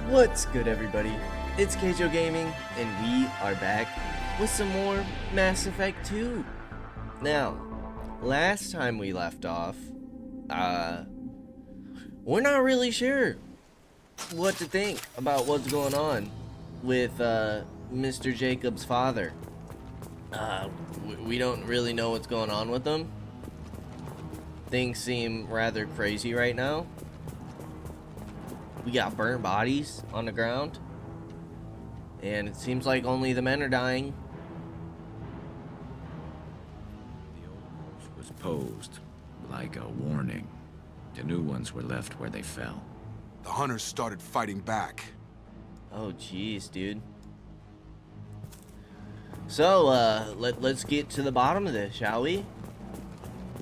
What's good, everybody? It's Kaige-O Gaming, and we are back with some more Mass Effect 2. Now, last time we left off, we're not really sure what to think about what's going on with Mr. Jacob's father. We don't really know what's going on with him. Things seem rather crazy right now. We got burnt bodies on the ground, and it seems like only the men are dying. The old wolf was posed like a warning. The new ones were left where they fell. The hunters started fighting back. Oh jeez, dude. So let's get to the bottom of this, shall we?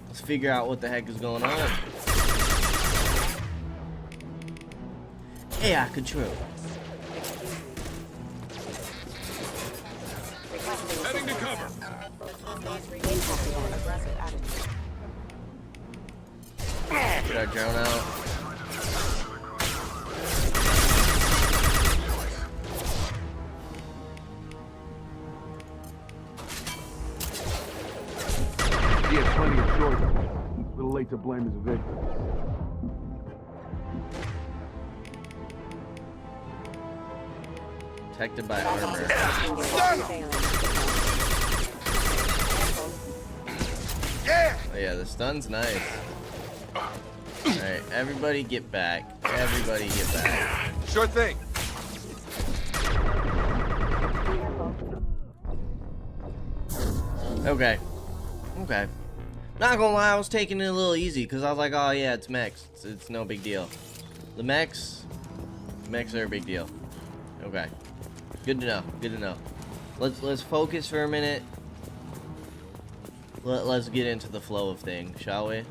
Let's figure out what the heck is going on. AI control. Heading to cover. Get our drone out. He had plenty of choices. A little late to blame his victims. Protected by armor. Oh yeah, the stun's nice. Alright, everybody get back. Everybody get back. Sure thing. Okay. Okay. Not gonna lie, I was taking it a little easy because I was like, oh yeah, it's mechs. It's no big deal. The mechs are a big deal. Okay. Good to know. Good to know. Let's focus for a minute. Let's get into the flow of things, shall we?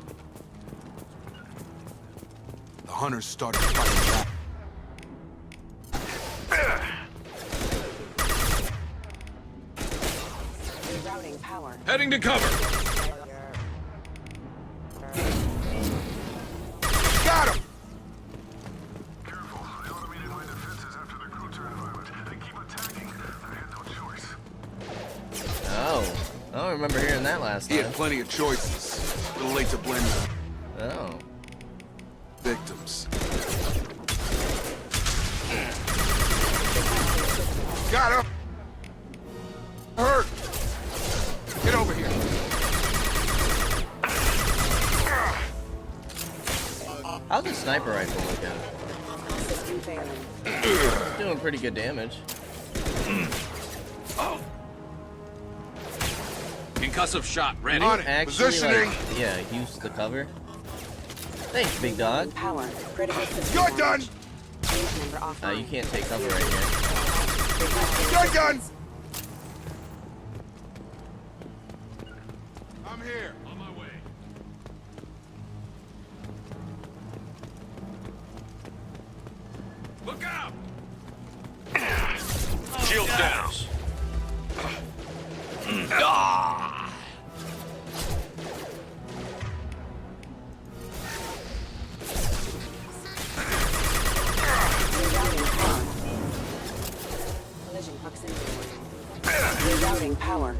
The hunters started fighting back. Rerouting power. Heading to cover. Got him! Oh. I don't remember hearing that last He time. had plenty of choices. A little late to blame his Oh. victims. Got him! Hurt! Get over here. How's the sniper rifle looking? System failing. It's doing pretty good damage. Concussive shot ready. On it. Actually, Positioning. like, yeah, use the cover. Thanks, big dog. Power. Critical system. You're damage. done! Team member offline. You can't take cover right here. You're done! I'm here. On my way. Look out! Shield down. Collision proximity. Rerouting power.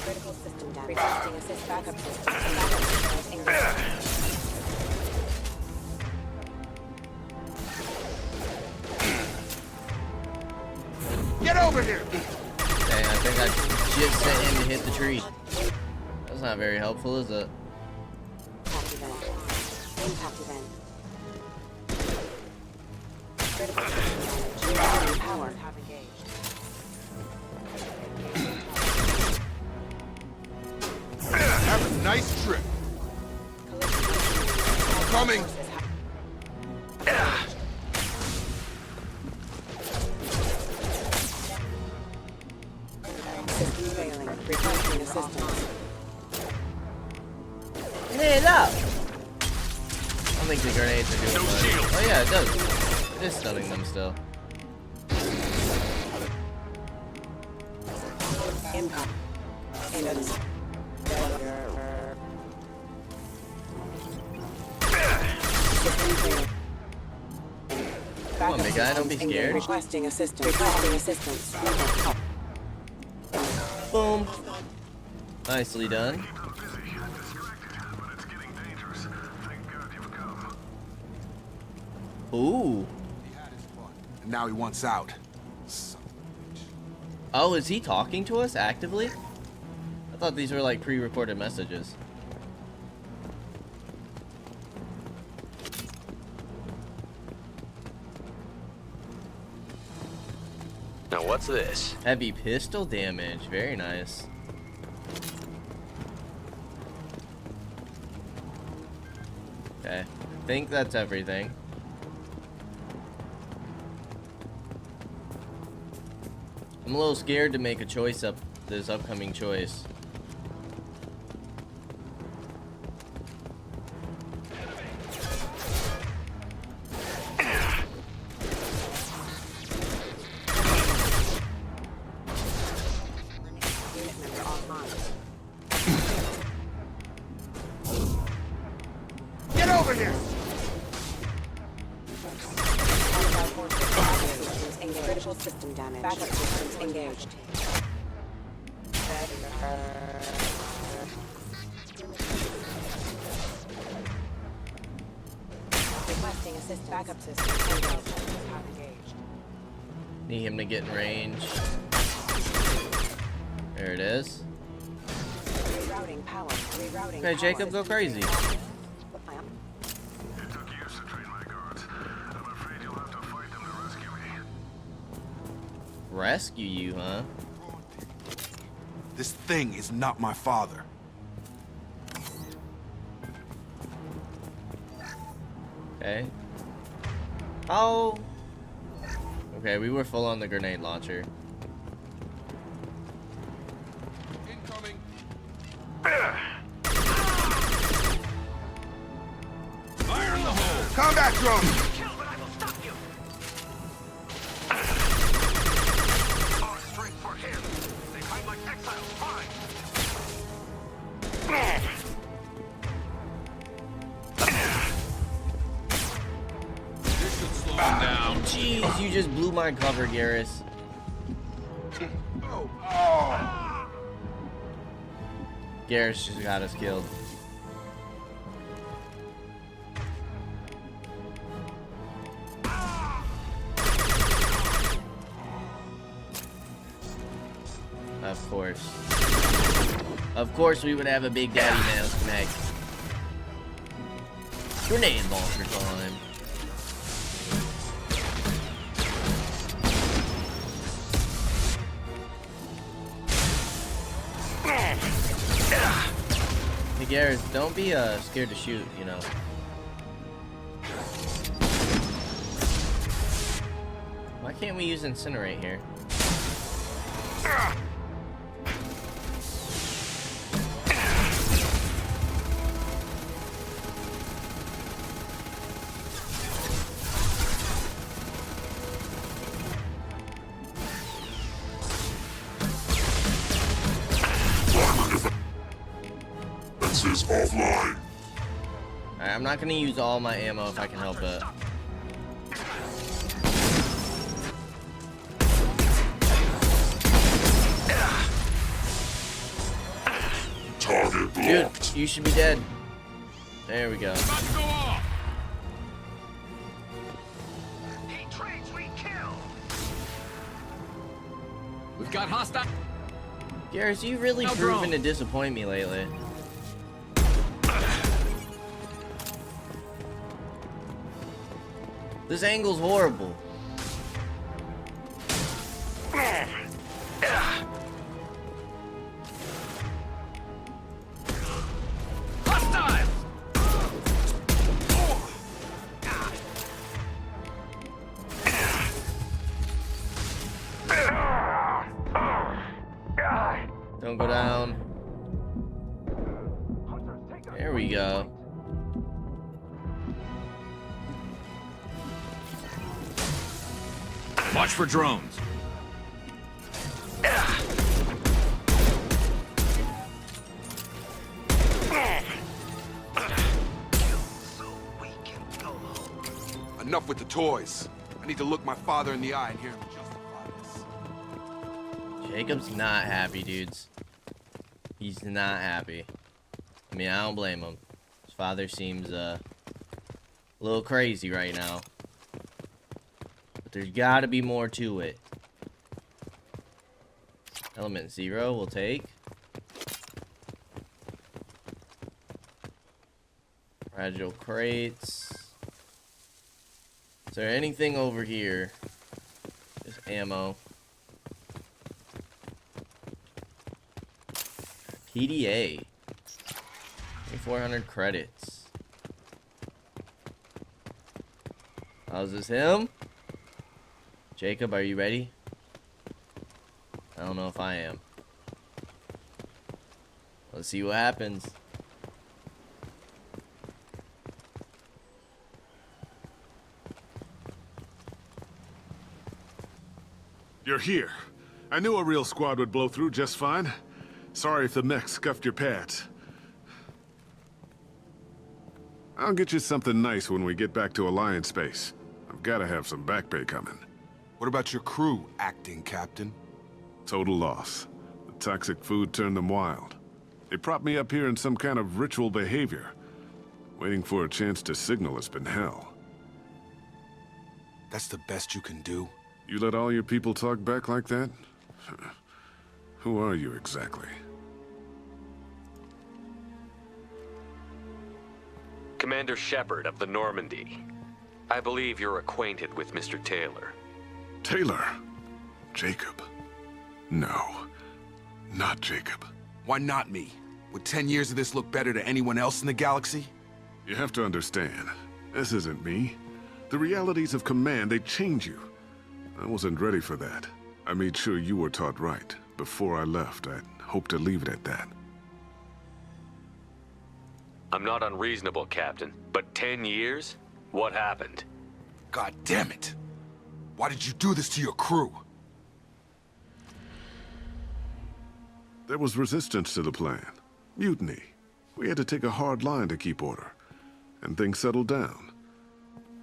Critical system damage. Requesting assist backup system. Backup systems engaged. Get over here! Okay, I think I just sent him to hit the tree. That's not very helpful, is it? Impact event. Impact event. Critical system damage. Rerouting power. Have a nice trip. Coming. System failing. Requesting assistance. Head up! I don't think the grenades are doing much. Oh yeah, it does. It is stunning them still. Impact. Come on, big guy, don't be scared. Requesting assistance. Requesting assistance. Boom. Nicely done. Ooh. And now he wants out. Oh, is he talking to us actively? I thought these were like pre-recorded messages. Now what's this? Heavy pistol damage. Very nice. Okay. I think that's everything. I'm a little scared to make a choice up this upcoming choice. Unit member online. Get over here! Critical system damage. Backup systems engaged. Requesting assistance. Backup systems engaged. Need him to get in range. There it is. Rerouting power. Rerouting Okay, power. Jacob, go crazy. It took years to train my guards. I'm afraid you'll have to fight them to rescue me. Rescue you, huh? This thing is not my father. Okay. Oh. Okay, we were full on the grenade launcher. Incoming. Fire in the hole! Combat drone! Our strength for him. They fight like exiles. Fine. This should slow him down. Jeez, you just blew my cover, Garrus. Garrus just got us killed. Of course. Of course we would have a Big Daddy mouse mech. Grenade launcher time. Hey Garrus, don't be scared to shoot, you know. Why can't we use incinerate here? Is offline. Alright, I'm not gonna use all my ammo if I can help it. Target Dude, blocked. you should be dead. There we go. About to go off! He trades, we kill. We've got hostile. Garrus, you've really No proven drone. to disappoint me lately. This angle's horrible. Hostile! Don't go down. There we go. Watch for drones. So we can go home. Enough with the toys. I need to look my father in the eye and hear him justify this. Jacob's not happy, dudes. He's not happy. I mean, I don't blame him. His father seems a little crazy right now. But there's gotta be more to it. Element 0 we'll take. Fragile crates. Is there anything over here? Just ammo. PDA. 2,400 credits. Oh, is this him? Jacob, are you ready? I don't know if I am. Let's see what happens. You're here. I knew a real squad would blow through just fine. Sorry if the mech scuffed your pads. I'll get you something nice when we get back to Alliance space. I've got to have some back pay coming. What about your crew, acting captain? Total loss. The toxic food turned them wild. They propped me up here in some kind of ritual behavior. Waiting for a chance to signal has been hell. That's the best you can do? You let all your people talk back like that? Who are you exactly? Commander Shepard of the Normandy. I believe you're acquainted with Mr. Taylor. Taylor? Jacob? No. Not Jacob. Why not me? Would 10 years of this look better to anyone else in the galaxy? You have to understand, this isn't me. The realities of command, they change you. I wasn't ready for that. I made sure you were taught right. Before I left, I'd hoped to leave it at that. I'm not unreasonable, Captain, but 10 years? What happened? God damn it! Why did you do this to your crew? There was resistance to the plan. Mutiny. We had to take a hard line to keep order. And things settled down.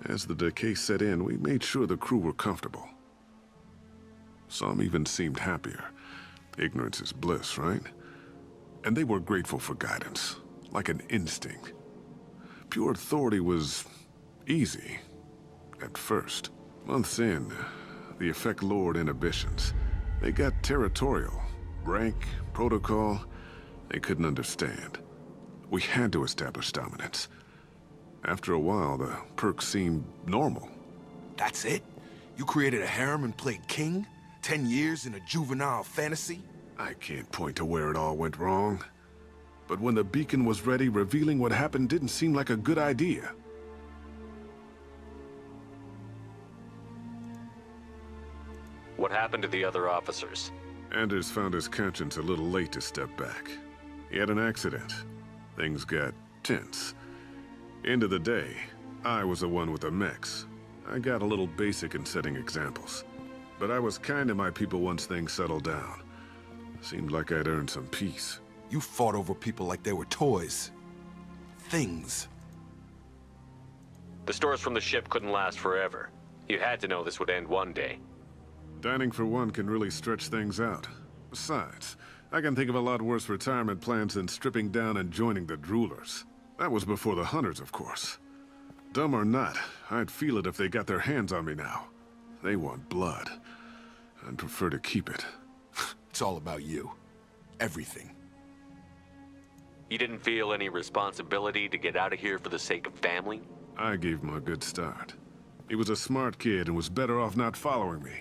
As the decay set in, we made sure the crew were comfortable. Some even seemed happier. Ignorance is bliss, right? And they were grateful for guidance, like an instinct. Pure authority was easy, at first. Months in, the effect lowered inhibitions. They got territorial. Rank, protocol, they couldn't understand. We had to establish dominance. After a while, the perks seemed normal. That's it? You created a harem and played king? 10 years in a juvenile fantasy? I can't point to where it all went wrong. But when the beacon was ready, revealing what happened didn't seem like a good idea. What happened to the other officers? Anders found his conscience a little late to step back. He had an accident. Things got tense. End of the day, I was the one with the mechs. I got a little basic in setting examples. But I was kind to my people once things settled down. Seemed like I'd earned some peace. You fought over people like they were toys. Things. The stores from the ship couldn't last forever. You had to know this would end one day. Dining for one can really stretch things out. Besides, I can think of a lot worse retirement plans than stripping down and joining the droolers. That was before the hunters, of course. Dumb or not, I'd feel it if they got their hands on me now. They want blood. I'd prefer to keep it. It's all about you. Everything. You didn't feel any responsibility to get out of here for the sake of family? I gave him a good start. He was a smart kid and was better off not following me.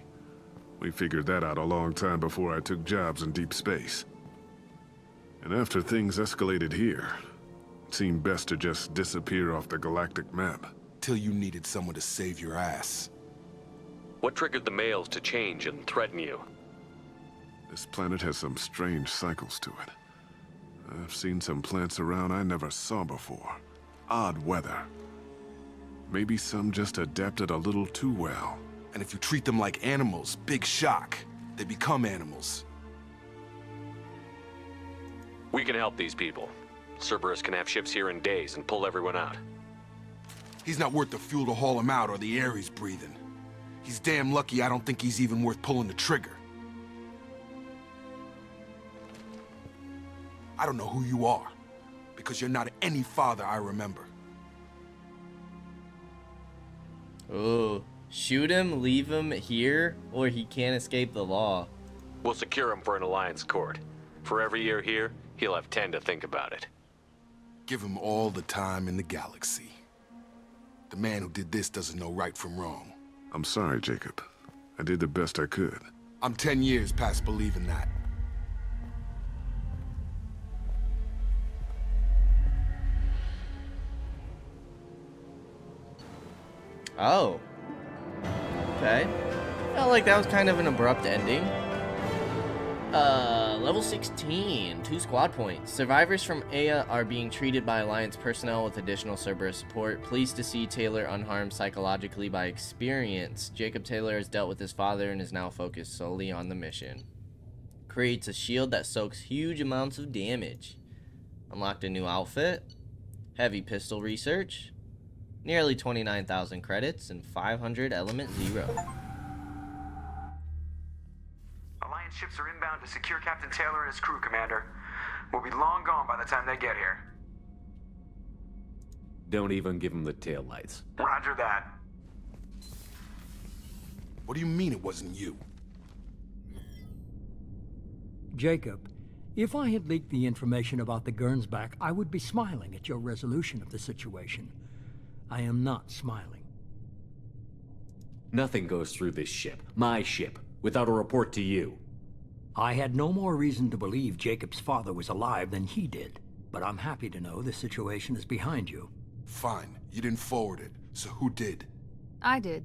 We figured that out a long time before I took jobs in deep space. And after things escalated here, it seemed best to just disappear off the galactic map. Till you needed someone to save your ass. What triggered the males to change and threaten you? This planet has some strange cycles to it. I've seen some plants around I never saw before. Odd weather. Maybe some just adapted a little too well. And if you treat them like animals, big shock. They become animals. We can help these people. Cerberus can have ships here in days and pull everyone out. He's not worth the fuel to haul him out or the air he's breathing. He's damn lucky I don't think he's even worth pulling the trigger. I don't know who you are, because you're not any father I remember. Oh, shoot him, leave him here, or he can't escape the law. We'll secure him for an Alliance court. For every year here, he'll have 10 to think about it. Give him all the time in the galaxy. The man who did this doesn't know right from wrong. I'm sorry, Jacob. I did the best I could. I'm 10 years past believing that. Oh. Okay. Felt like that was kind of an abrupt ending. Level 16, 2 squad points. Survivors from Aya are being treated by Alliance personnel with additional Cerberus support. Pleased to see Taylor unharmed psychologically by experience. Jacob Taylor has dealt with his father and is now focused solely on the mission. Creates a shield that soaks huge amounts of damage. Unlocked a new outfit. Heavy pistol research. Nearly 29,000 credits and 500 element 0. Alliance ships are inbound to secure Captain Taylor and his crew, Commander. We'll be long gone by the time they get here. Don't even give him the taillights. Roger that. What do you mean it wasn't you? Jacob, if I had leaked the information about the Gernsback, I would be smiling at your resolution of the situation. I am not smiling. Nothing goes through this ship, my ship, without a report to you. I had no more reason to believe Jacob's father was alive than he did, but I'm happy to know the situation is behind you. Fine, you didn't forward it, so who did? I did.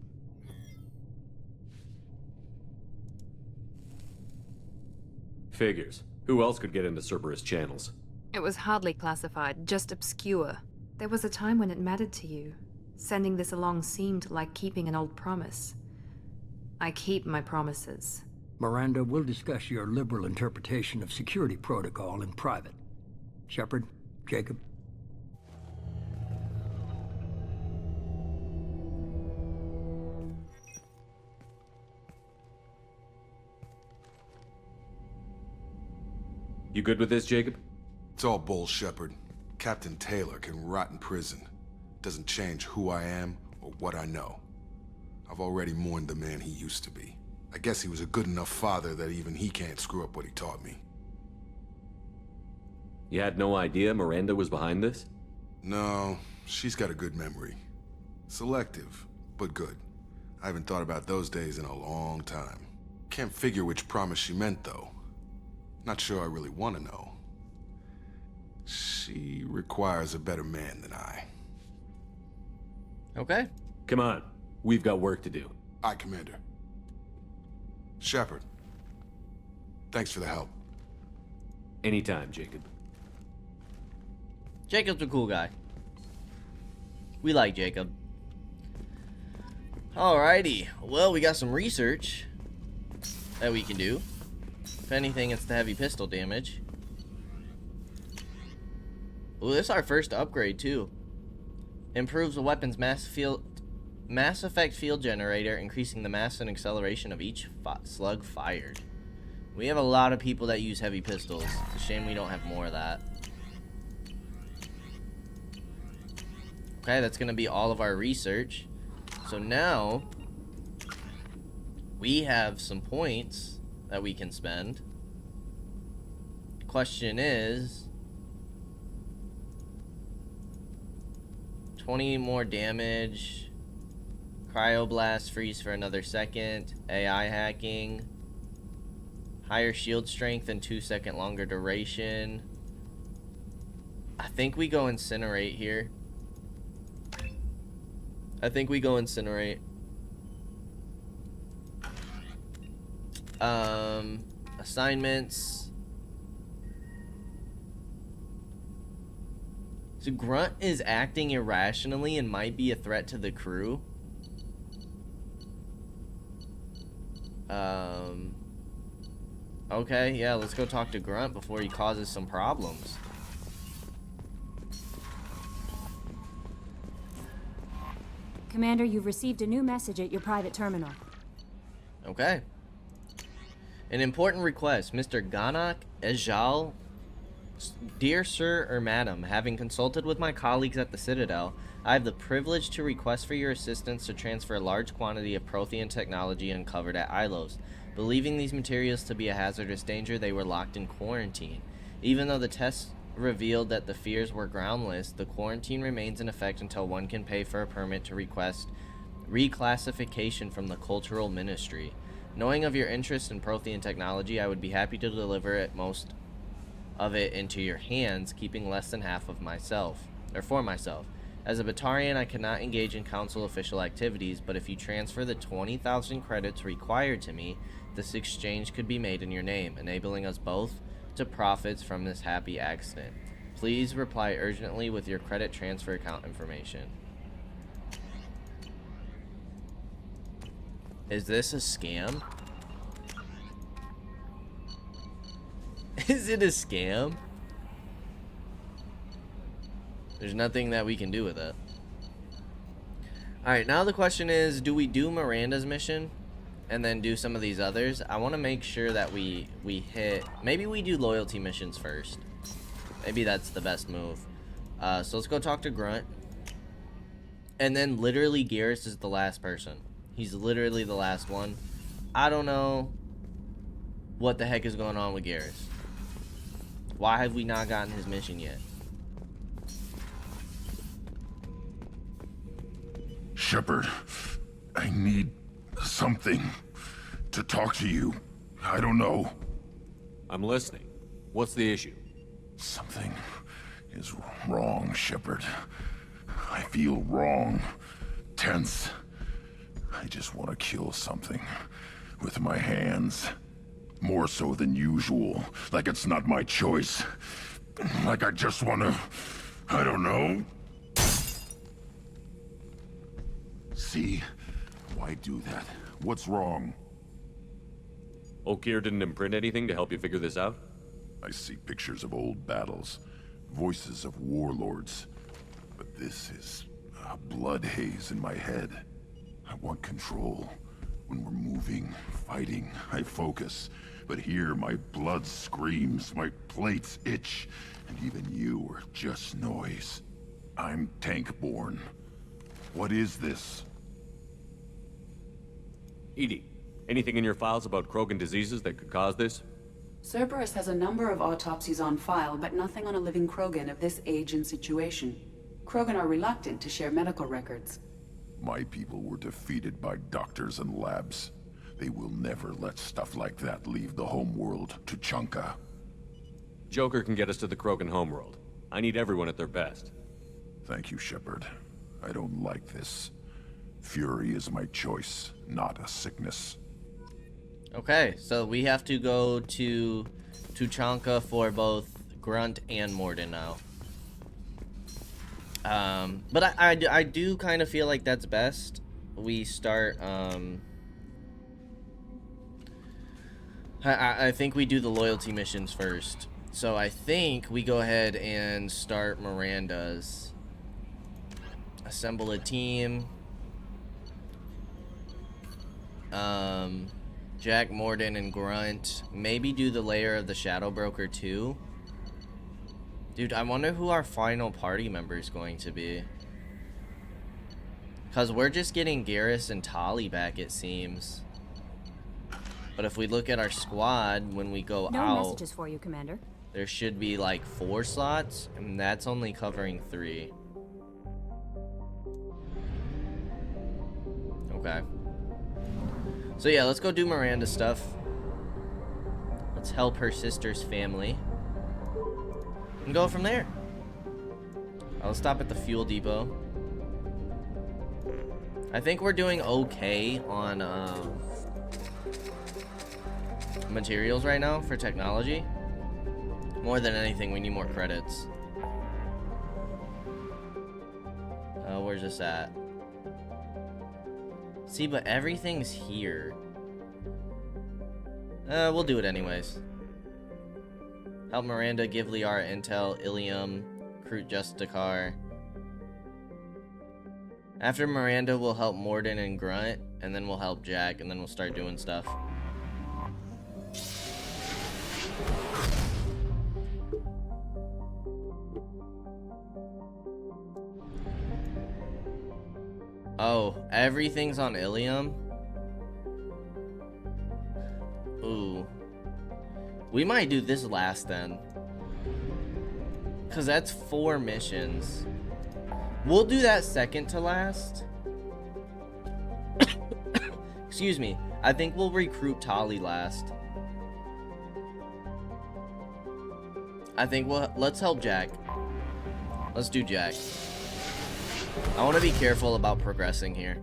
Figures. Who else could get into Cerberus channels? It was hardly classified, just obscure. There was a time when it mattered to you. Sending this along seemed like keeping an old promise. I keep my promises. Miranda, we'll discuss your liberal interpretation of security protocol in private. Shepard, Jacob. You good with this, Jacob? It's all bull, Shepard. Captain Taylor can rot in prison. Doesn't change who I am or what I know. I've already mourned the man he used to be. I guess he was a good enough father that even he can't screw up what he taught me. You had no idea Miranda was behind this? No, she's got a good memory. Selective, but good. I haven't thought about those days in a long time. Can't figure which promise she meant, though. Not sure I really want to know. She requires a better man than I. Okay. Come on. We've got work to do. Aye, Commander. Shepard. Thanks for the help. Anytime, Jacob. Jacob's a cool guy. We like Jacob. Alrighty. Well, we got some research that we can do. If anything, it's the heavy pistol damage. Ooh, this is our first upgrade, too. Improves the weapon's mass effect field generator, increasing the mass and acceleration of each slug fired. We have a lot of people that use heavy pistols. It's a shame we don't have more of that. Okay, that's going to be all of our research. So now, we have some points that we can spend. Question is, 20 more damage, cryoblast freeze for another second, AI hacking, higher shield strength and 2-second longer duration. I think we go incinerate here. Assignments. So Grunt is acting irrationally and might be a threat to the crew. Okay, yeah, let's go talk to Grunt before he causes some problems. Commander, you've received a new message at your private terminal. Okay. An important request, Mr. Ganak Ejal. Dear Sir or Madam, having consulted with my colleagues at the Citadel, I have the privilege to request for your assistance to transfer a large quantity of Prothean technology uncovered at Ilos. Believing these materials to be a hazardous danger, they were locked in quarantine. Even though the tests revealed that the fears were groundless, the quarantine remains in effect until one can pay for a permit to request reclassification from the Cultural Ministry. Knowing of your interest in Prothean technology, I would be happy to deliver it most of it into your hands, keeping less than half of myself, or for myself. As a Batarian, I cannot engage in council official activities, but if you transfer the 20,000 credits required to me, this exchange could be made in your name, enabling us both to profits from this happy accident. Please reply urgently with your credit transfer account information. Is this a scam? Is it a scam? There's nothing that we can do with it. Alright, now the question is, do we do Miranda's mission and then do some of these others? I want to make sure that we hit... Maybe we do loyalty missions first. Maybe that's the best move. So let's go talk to Grunt. And then literally Garrus is the last person. He's literally the last one. I don't know what the heck is going on with Garrus. Why have we not gotten his mission yet? Shepard, I need something to talk to you. I don't know. I'm listening. What's the issue? Something is wrong, Shepard. I feel wrong, tense. I just want to kill something with my hands. More so than usual. Like it's not my choice. Like I just want to... I don't know. See? Why do that? What's wrong? Okeer didn't imprint anything to help you figure this out? I see pictures of old battles. Voices of warlords. But this is a blood haze in my head. I want control. When we're moving, fighting, I focus. But here, my blood screams, my plates itch, and even you are just noise. I'm tank-born. What is this? EDI, anything in your files about Krogan diseases that could cause this? Cerberus has a number of autopsies on file, but nothing on a living Krogan of this age and situation. Krogan are reluctant to share medical records. My people were defeated by doctors and labs. They will never let stuff like that leave the homeworld to Chunka. Joker can get us to the Krogan homeworld. I need everyone at their best. Thank you, Shepard. I don't like this. Fury is my choice, not a sickness. Okay, so we have to go to Tuchanka for both Grunt and Mordin now. But I do kind of feel like that's best. We start, I think we do the loyalty missions first. So I think we go ahead and start Miranda's. Assemble a team. Jack, Mordin, and Grunt. Maybe do the layer of the Shadow Broker too. Dude, I wonder who our final party member is going to be. Because we're just getting Garrus and Tali back, it seems. But if we look at our squad, when we go No out... messages for you, Commander. There should be like 4 slots, and that's only covering 3. Okay. So yeah, let's go do Miranda stuff. Let's help her sister's family. And go from there. I'll stop at the fuel depot. I think we're doing okay on materials right now for technology. More than anything, we need more credits. Where's this at? See, but everything's here. We'll do it anyways. Help Miranda, give Liara intel, Ilium, recruit Justicar. After Miranda, we'll help Morden and Grunt, and then we'll help Jack, and then we'll start doing stuff. Oh, everything's on Ilium? Ooh. We might do this last then. Because that's 4 missions. We'll do that second to last. Excuse me. I think we'll recruit Tali last. I think let's help Jack. Let's do Jack. I want to be careful about progressing here.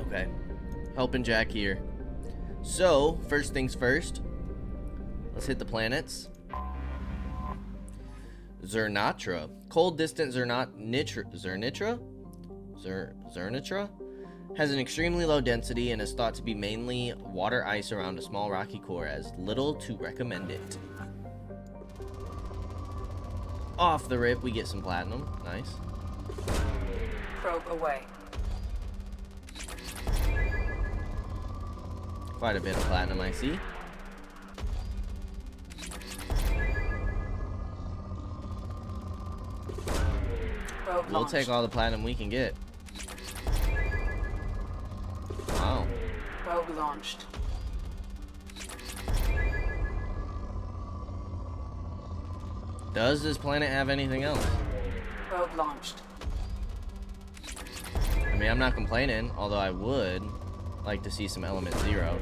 Okay. Helping Jack here. So, first things first. Let's hit the planets. Zernatra. Cold distant Zernitra has an extremely low density and is thought to be mainly water ice around a small rocky core, as little to recommend it. Off the rip, we get some platinum. Nice. Probe away. Quite a bit of platinum, I see. Probe We'll launched. take all the platinum we can get. Wow. Probe launched. Does this planet have anything else? Probe launched. I mean, I'm not complaining, although I would like to see some element 0.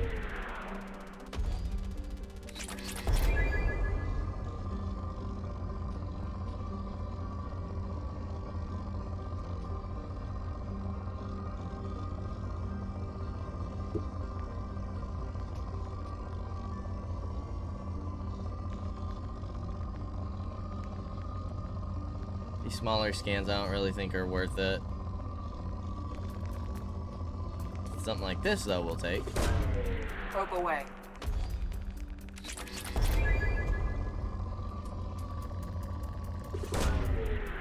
These smaller scans I don't really think are worth it. Something like this, though, we'll take. Probe away.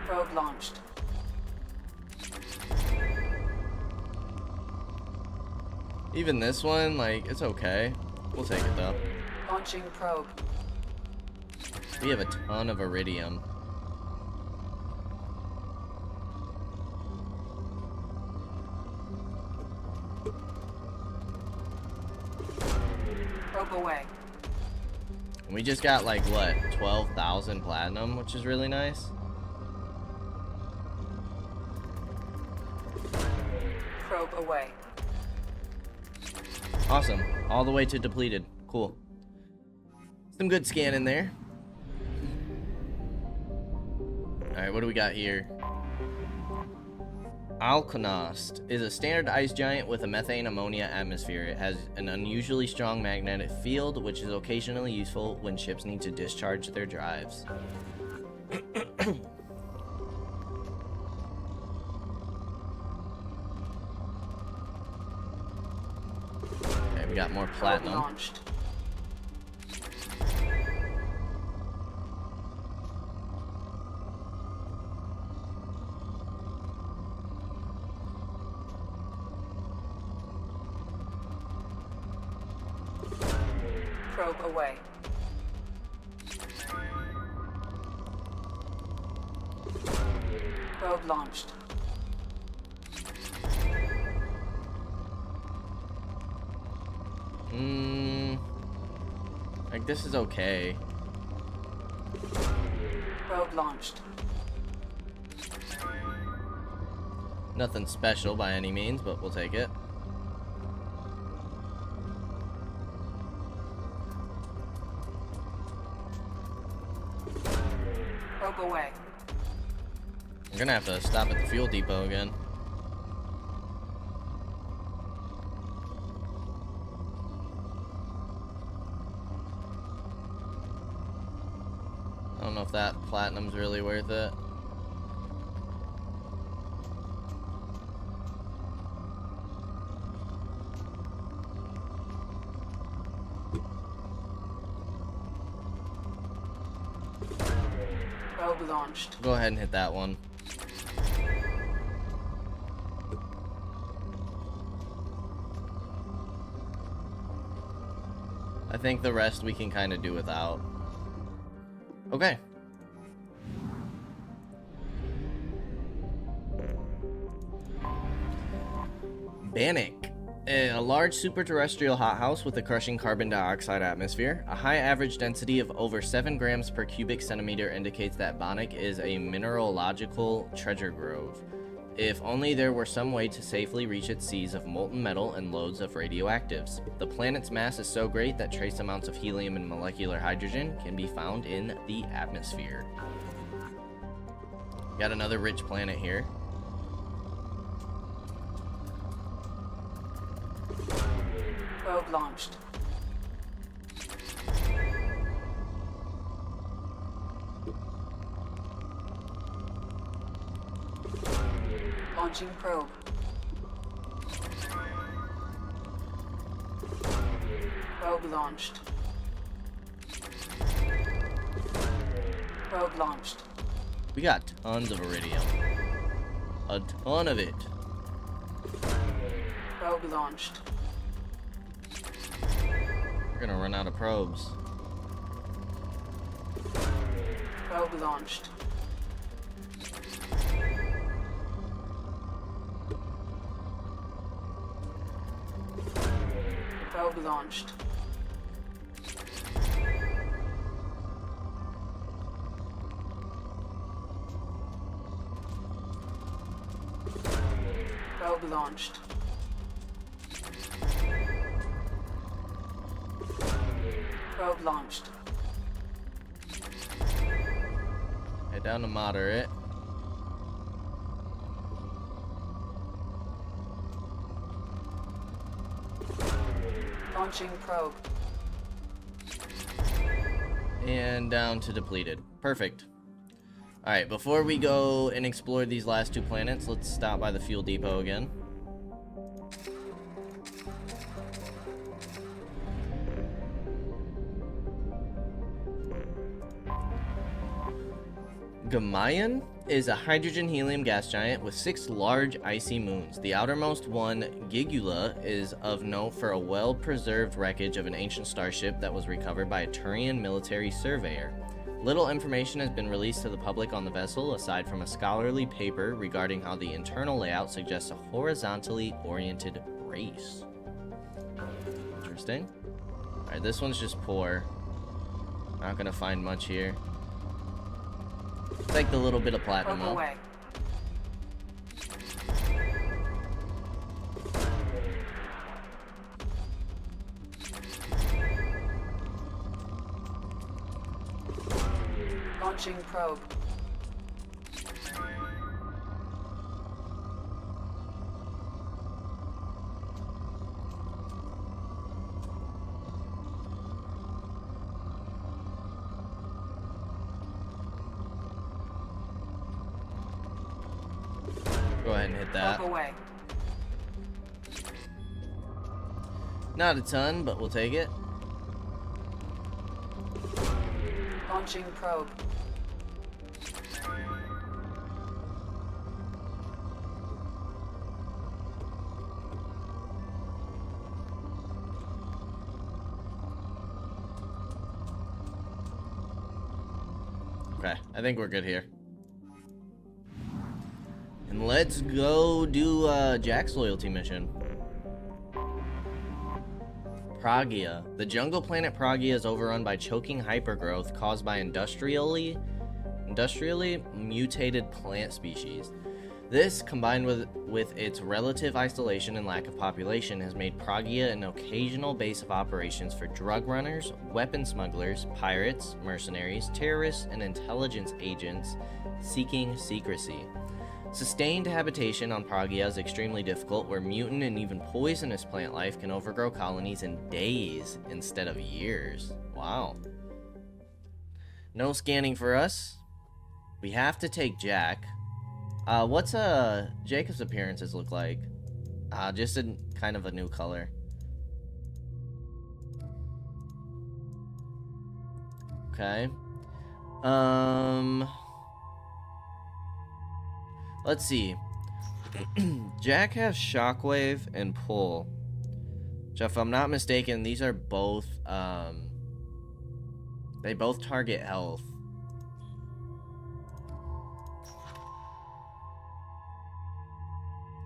Probe launched. Even this one, like, it's okay. We'll take it, though. Launching probe. We have a ton of iridium. Probe away. And we just got, like, what, 12,000 platinum, which is really nice. Probe away. Awesome. All the way to depleted. Cool. Some good scanning there. Alright, what do we got here? Alkonost is a standard ice giant with a methane ammonia atmosphere. It has an unusually strong magnetic field, which is occasionally useful when ships need to discharge their drives. Okay, we got more platinum. Launched. Probe away. Probe launched. Like, this is okay. Probe launched. Nothing special by any means, but we'll take it. Probe away. We're gonna have to stop at the fuel depot again. I don't know if that platinum's really worth it. Probe launched. Go ahead and hit that one. I think the rest we can kind of do without. Okay. Bannock. A large superterrestrial hothouse with a crushing carbon dioxide atmosphere. A high average density of over 7 grams per cubic centimeter indicates that Bannock is a mineralogical treasure grove. If only there were some way to safely reach its seas of molten metal and loads of radioactives. The planet's mass is so great that trace amounts of helium and molecular hydrogen can be found in the atmosphere. Got another rich planet here. Probe launched. Launching probe. Probe launched. Probe launched. We got tons of iridium. A ton of it. Probe launched. We're gonna run out of probes. Probe launched. Probe launched. Probe launched. Probe launched. Head down to moderate. Launching probe. And down to depleted. Perfect. Alright, before we go and explore these last 2 planets, let's stop by the fuel depot again. Gamayan is a hydrogen-helium gas giant with 6 large icy moons. The outermost one, Gigula, is of note for a well-preserved wreckage of an ancient starship that was recovered by a Turian military surveyor. Little information has been released to the public on the vessel, aside from a scholarly paper regarding how the internal layout suggests a horizontally oriented race. Interesting. Alright, this one's just poor. Not gonna find much here. Take the little bit of platinum though. Away. Launching probe. Go ahead and hit that. Away. Not a ton, but we'll take it. Launching probe. Okay, I think we're good here. And let's go do Jack's loyalty mission. Pragia. The jungle planet Pragia is overrun by choking hypergrowth caused by industrially mutated plant species. This, combined with its relative isolation and lack of population, has made Pragia an occasional base of operations for drug runners, weapon smugglers, pirates, mercenaries, terrorists, and intelligence agents seeking secrecy. Sustained habitation on Pragia is extremely difficult, where mutant and even poisonous plant life can overgrow colonies in days instead of years. Wow. No scanning for us. We have to take Jack. What's Jacob's appearances look like? Just in kind of a new color. Okay. Let's see. Jack has shockwave and pull. So if I'm not mistaken, these are both, they both target health.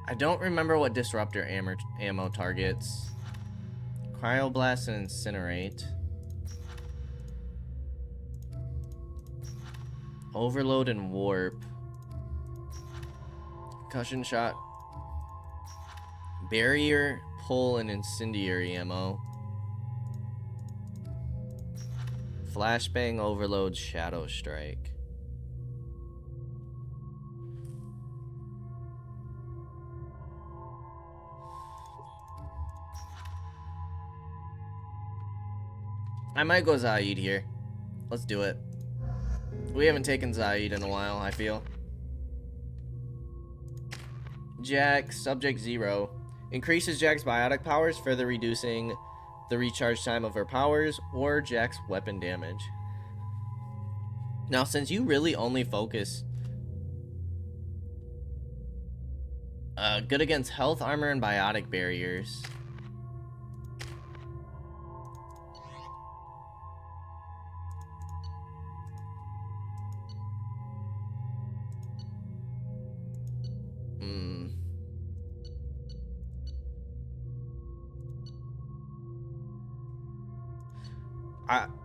I don't remember what disruptor ammo targets. Cryoblast and incinerate. Overload and warp. Concussion shot. Barrier, pull, and incendiary ammo. Flashbang, overload, shadow strike. I might go Zaid here. Let's do it. We haven't taken Zaid in a while, I feel. Jack, subject 0. Increases Jack's biotic powers, further reducing the recharge time of her powers or Jack's weapon damage. Now, since you really only focus good against health, armor, and biotic barriers.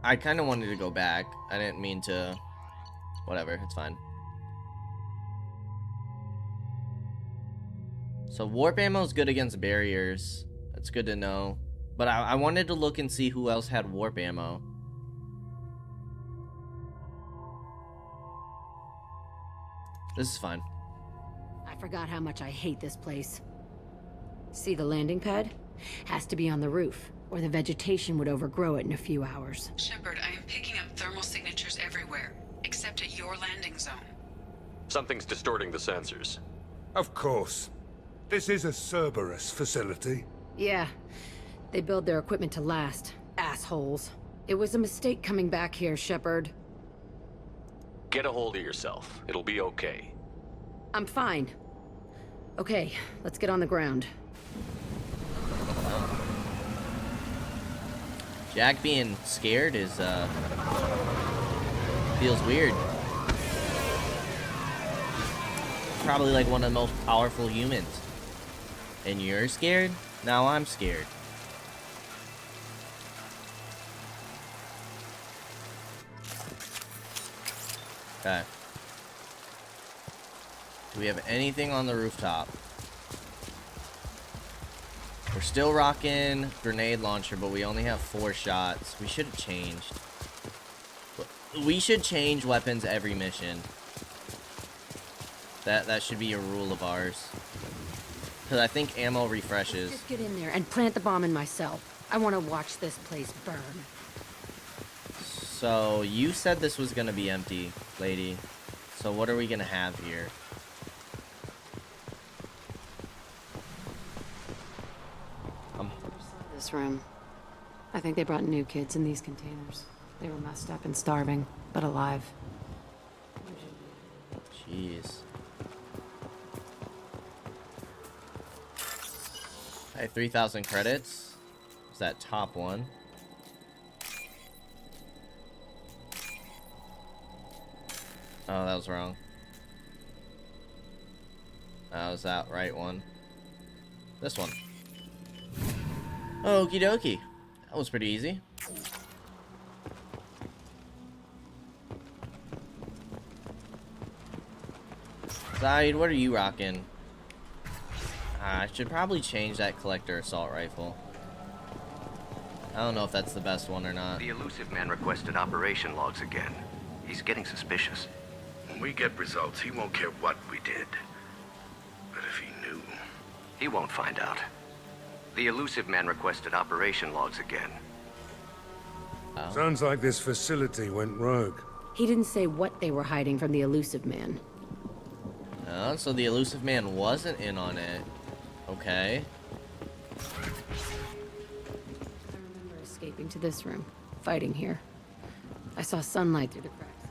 I kind of wanted to go back. I didn't mean to. Whatever, it's fine. So warp ammo is good against barriers. That's good to know. But I wanted to look and see who else had warp ammo. This is fine. I forgot how much I hate this place. See the landing pad? Has to be on the roof, or the vegetation would overgrow it in a few hours. Shepard, I am picking up thermal signatures everywhere, except at your landing zone. Something's distorting the sensors. Of course. This is a Cerberus facility. Yeah. They build their equipment to last. Assholes. It was a mistake coming back here, Shepard. Get a hold of yourself. It'll be okay. I'm fine. Okay, let's get on the ground. Jack being scared is, feels weird. Probably like one of the most powerful humans. And you're scared? Now I'm scared. Okay. Do we have anything on the rooftop? We're still rocking grenade launcher, but we only have 4 shots. We should have changed. We should change weapons every mission. That should be a rule of ours. Because I think ammo refreshes. Just get in there and plant the bomb in my cell. I want to watch this place burn. So, you said this was going to be empty, lady. So what are we going to have here? This room. I think they brought new kids in these containers. They were messed up and starving, but alive. Jeez. I have 3,000 credits. Is that top one? Oh, that was wrong. That was that right one. This one. Okie dokie. That was pretty easy. Zaid, what are you rocking? I should probably change that collector assault rifle. I don't know if that's the best one or not. The elusive man requested operation logs again. He's getting suspicious. When we get results, he won't care what we did. But if he knew... He won't find out. The elusive man requested operation logs again. Oh. Sounds like this facility went rogue. He didn't say what they were hiding from the elusive man. Oh, so the elusive man wasn't in on it. Okay. I remember escaping to this room, fighting here. I saw sunlight through the cracks.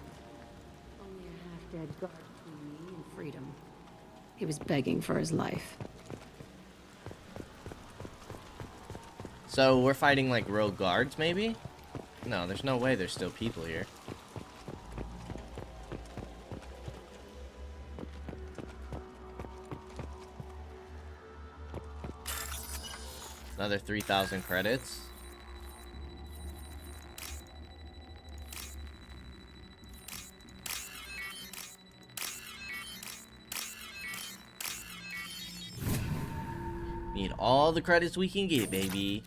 Only a half-dead guard between me and freedom. He was begging for his life. So we're fighting like rogue guards, maybe? No, there's no way there's still people here. Another 3,000 credits. Need all the credits we can get, baby.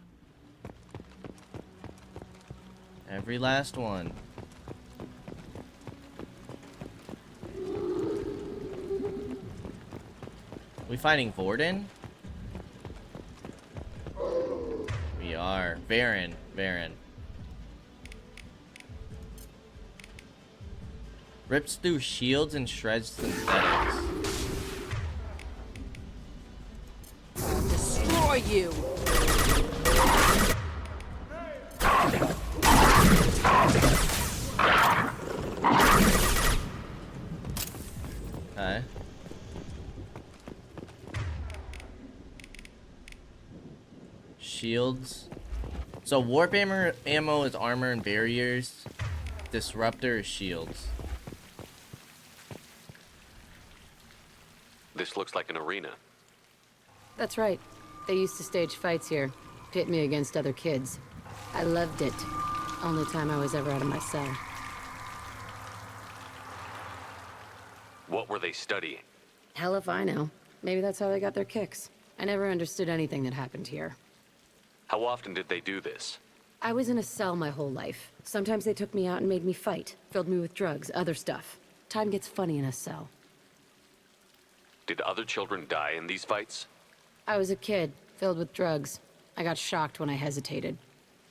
Every last one. We fighting Vorden? We are. Varen. Rips through shields and shreds synthetics. Destroy you! Okay. Shields. So warp ammo is armor and barriers. Disruptor is shields. This looks like an arena. That's right. They used to stage fights here, pit me against other kids. I loved it. Only time I was ever out of my cell. What were they studying? Hell if I know. Maybe that's how they got their kicks. I never understood anything that happened here. How often did they do this? I was in a cell my whole life. Sometimes they took me out and made me fight. Filled me with drugs, other stuff. Time gets funny in a cell. Did other children die in these fights? I was a kid, filled with drugs. I got shocked when I hesitated.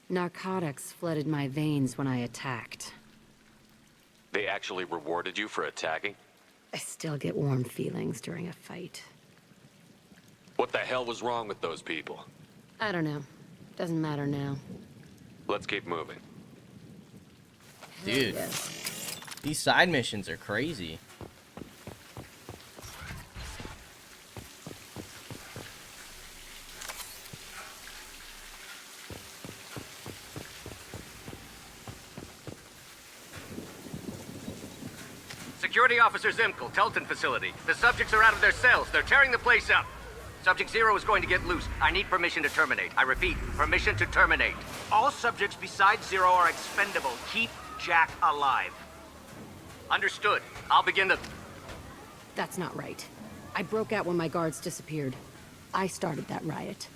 Narcotics flooded my veins when I attacked. They actually rewarded you for attacking? I still get warm feelings during a fight. What the hell was wrong with those people? I don't know. Doesn't matter now. Let's keep moving. Dude, these side missions are crazy. Security Officer Zimkel, Telton facility. The subjects are out of their cells. They're tearing the place up. Subject Zero is going to get loose. I need permission to terminate. I repeat, permission to terminate. All subjects besides Zero are expendable. Keep Jack alive. Understood. I'll begin the... That's not right. I broke out when my guards disappeared. I started that riot.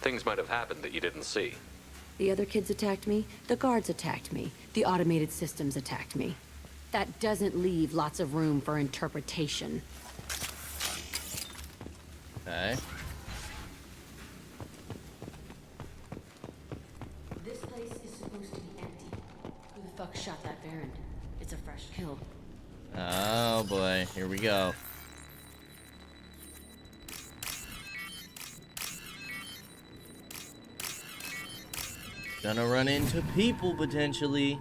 Things might have happened that you didn't see. The other kids attacked me, the guards attacked me, the automated systems attacked me. That doesn't leave lots of room for interpretation. Okay. This place is supposed to be empty. Who the fuck shot that Baron? It's a fresh kill. Oh boy, here we go. Gonna run into people potentially.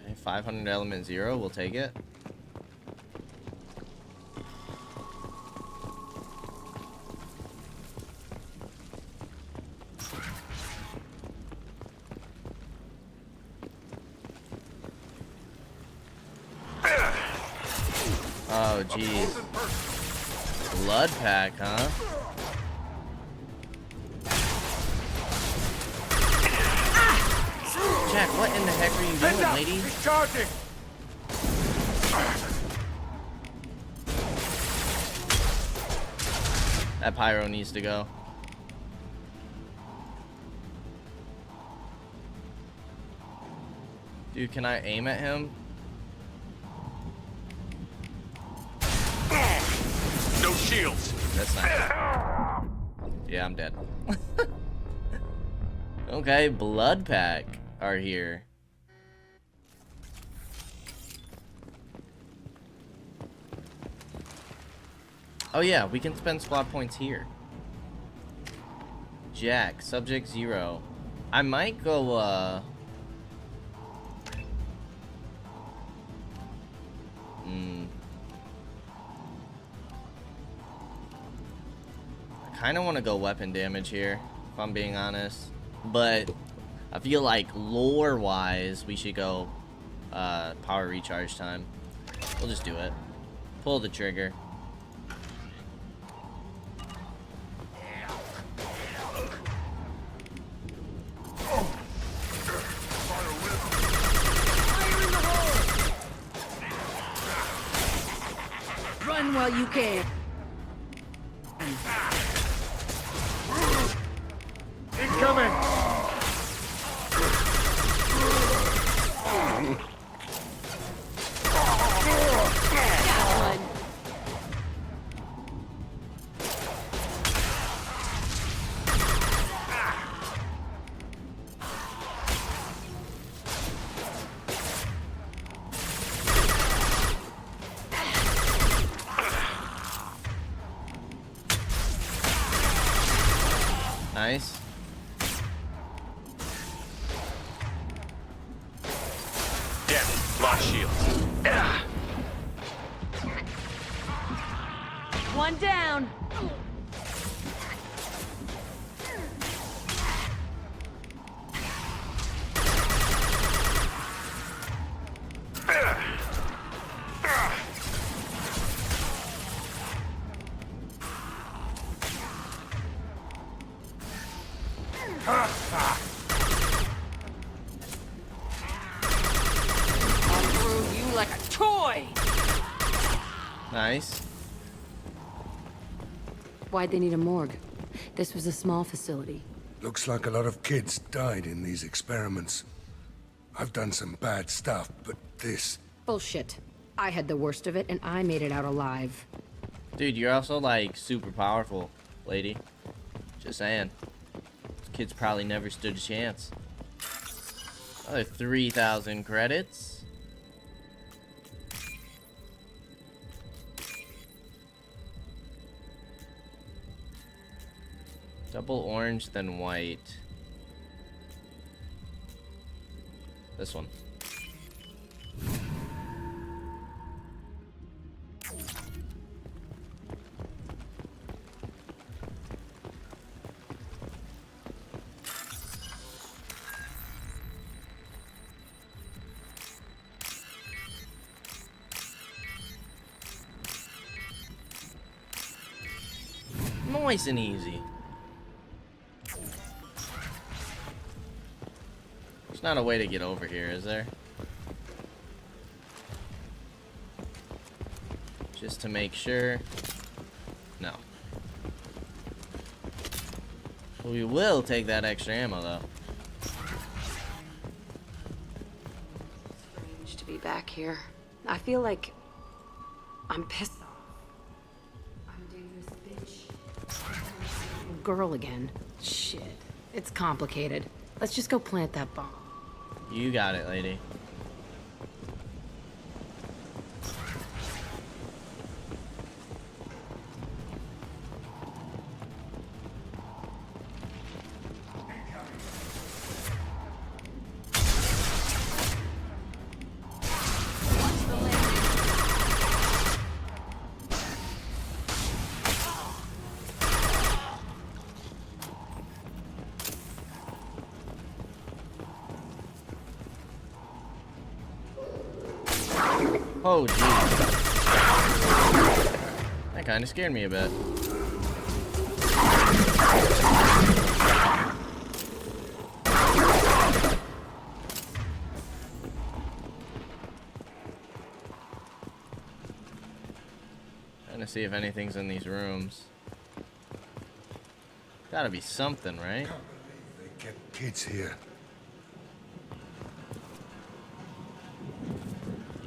Okay, 500 element 0, we'll take it. Oh jeez. Blood pack, huh? Jack, what in the heck are you doing, lady? He's charging! That pyro needs to go. Dude, can I aim at him? No shields! That's not good. Yeah, I'm dead. Okay, blood pack are here. Oh yeah, we can spend squad points here. Jack, subject 0. I might go kind of want to go weapon damage here, if I'm being honest. But I feel like lore-wise, we should go power recharge time. We'll just do it. Pull the trigger. Run while you can. Incoming! Nice. Damn, lost shields. One down. Like a toy. Nice. Why'd they need a morgue? This was a small facility. Looks like a lot of kids died in these experiments. I've done some bad stuff, but this... Bullshit. I had the worst of it, and I made it out alive. Dude, you're also, like, super powerful, lady. Just saying. These kids probably never stood a chance. Another 3,000 credits. Double orange, then white. This one. Nice and easy. There's not a way to get over here, is there? Just to make sure. No. We will take that extra ammo, though. Strange to be back here. I feel like I'm pissed off. I'm a dangerous bitch. Girl again. Shit. It's complicated. Let's just go plant that bomb. You got it, lady. Oh, jeez. That kind of scared me a bit. Trying to see if anything's in these rooms. Gotta be something, right? They kept kids here.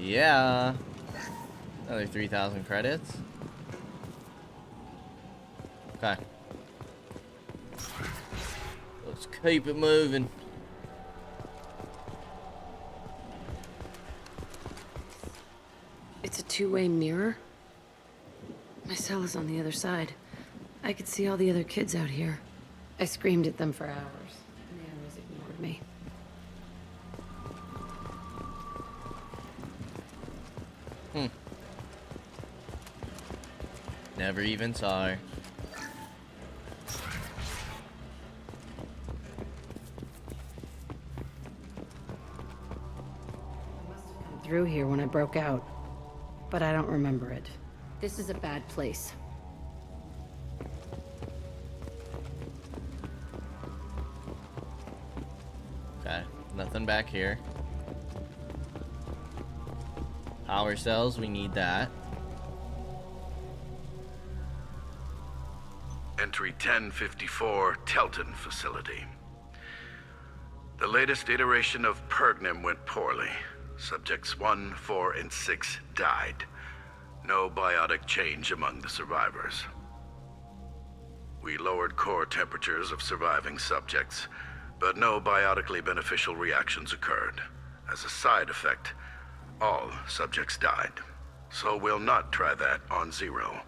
Yeah. Another 3,000 credits. Okay. Let's keep it moving. It's a two-way mirror. My cell is on the other side. I could see all the other kids out here. I screamed at them for hours, and they always ignored me. Never even saw her. through here when I broke out, but I don't remember it. This is a bad place. Okay, nothing back here. Power cells, we need that. Entry 1054, Telton facility. The latest iteration of Pergnum went poorly. Subjects 1, 4, and 6 died. No biotic change among the survivors. We lowered core temperatures of surviving subjects, but no biotically beneficial reactions occurred. As a side effect, all subjects died. So we'll not try that on Zero.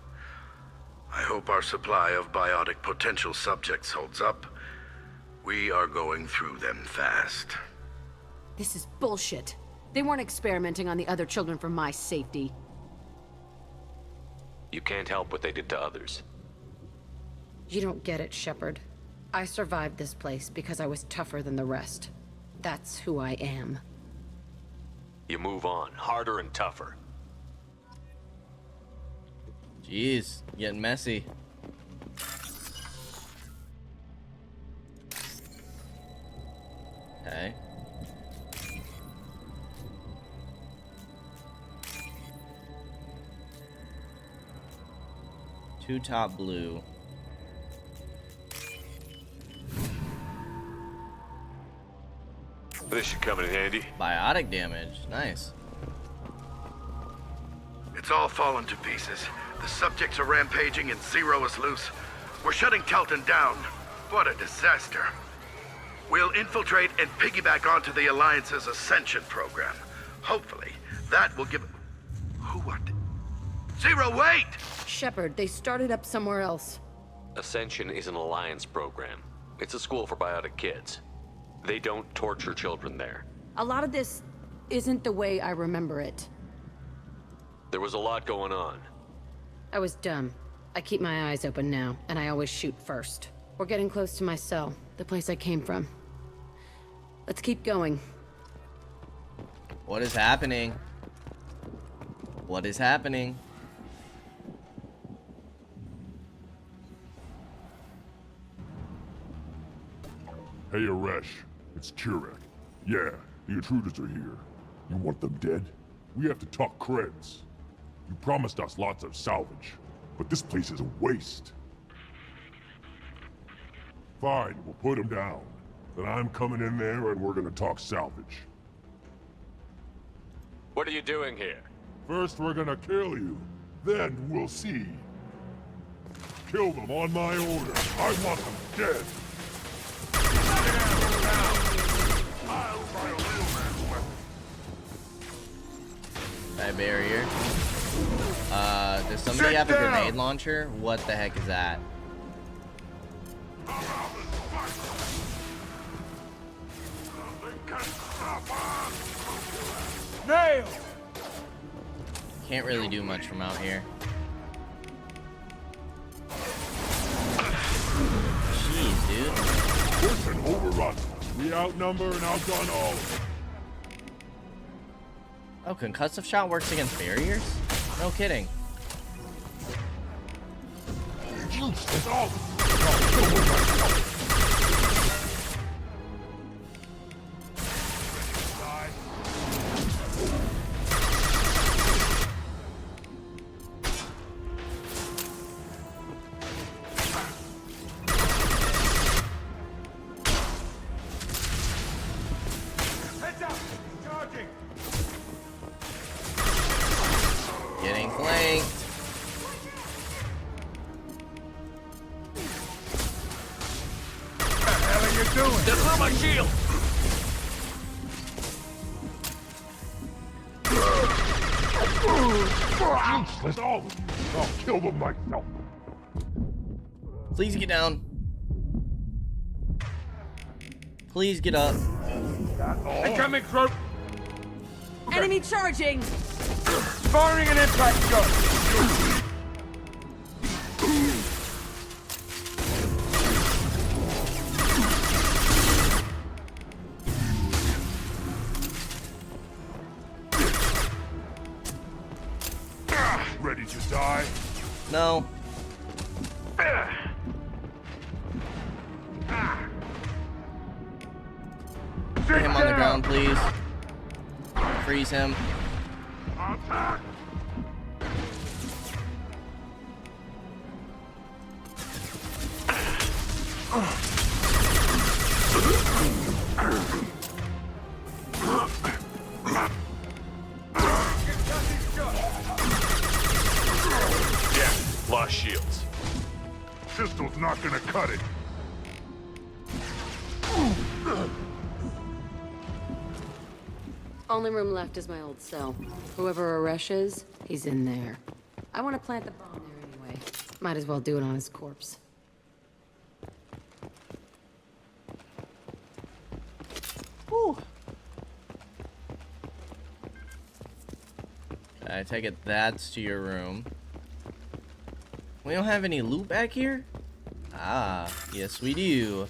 I hope our supply of biotic potential subjects holds up. We are going through them fast. This is bullshit. They weren't experimenting on the other children for my safety. You can't help what they did to others. You don't get it, Shepard. I survived this place because I was tougher than the rest. That's who I am. You move on, harder and tougher. Jeez, getting messy. Okay. Two top blue. This should come in handy. Biotic damage, nice. It's all fallen to pieces. The subjects are rampaging and Zero is loose. We're shutting Telton down. What a disaster. We'll infiltrate and piggyback onto the Alliance's Ascension program. Hopefully, that will give... Who what? Zero, wait! Shepard, they started up somewhere else. Ascension is an Alliance program. It's a school for biotic kids. They don't torture children there. A lot of this isn't the way I remember it. There was a lot going on. I was dumb. I keep my eyes open now, and I always shoot first. We're getting close to my cell, the place I came from. Let's keep going. What is happening? What is happening? Hey, Aresh. It's Turek. Yeah, the intruders are here. You want them dead? We have to talk creds. You promised us lots of salvage, but this place is a waste. Fine, we'll put them down. Then I'm coming in there and we're gonna talk salvage. What are you doing here? First we're gonna kill you, then we'll see. Kill them on my order. I want them dead. Barrier. Does somebody have a grenade launcher? What the heck is that? Nail! Can't really do much from out here. Jeez, dude. Listen, overrun. We outnumber and outgun all. Oh, concussive shot works against barriers? No kidding. Heads up! Charging! Getting flanked. What the hell are you doing? They're through my shield! Useless, all of you. I'll kill them myself. Please get down. Please get up. Incoming throat! Enemy charging! Firing an impact gun! No. Put him on the ground, please. Freeze him. Yeah, lost shields. Pistol's not gonna cut it. Only room left is my old cell. Whoever Aresh is, he's in there. I want to plant the bomb there anyway. Might as well do it on his corpse. Whew. I take it that's to your room. We don't have any loot back here? Ah, yes we do.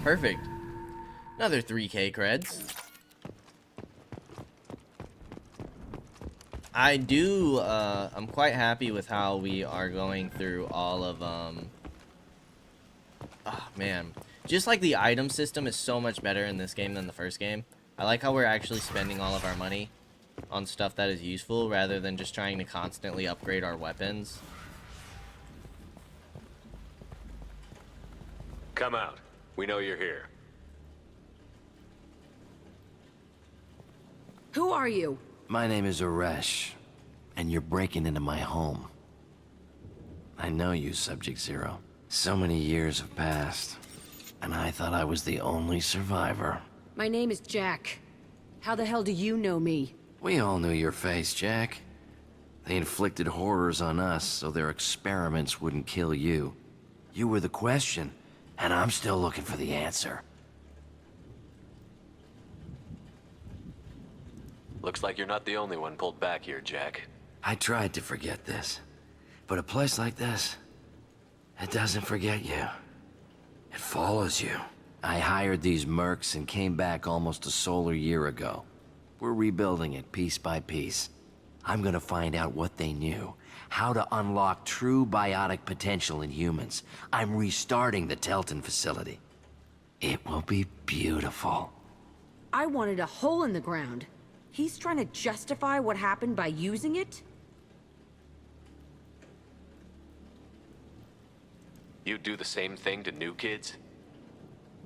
Perfect. Another 3K creds. I'm quite happy with how we are going through all of, oh man. Just like the item system is so much better in this game than the first game. I like how we're actually spending all of our money on stuff that is useful rather than just trying to constantly upgrade our weapons. Come out. We know you're here. Who are you? My name is Aresh, and you're breaking into my home. I know you, Subject Zero. So many years have passed, and I thought I was the only survivor. My name is Jack. How the hell do you know me? We all knew your face, Jack. They inflicted horrors on us so their experiments wouldn't kill you. You were the question, and I'm still looking for the answer. Looks like you're not the only one pulled back here, Jack. I tried to forget this, but a place like this, it doesn't forget you. It follows you. I hired these mercs and came back almost a solar year ago. We're rebuilding it piece by piece. I'm gonna find out what they knew, how to unlock true biotic potential in humans. I'm restarting the Telton facility. It will be beautiful. I wanted a hole in the ground. He's trying to justify what happened by using it? You'd do the same thing to new kids?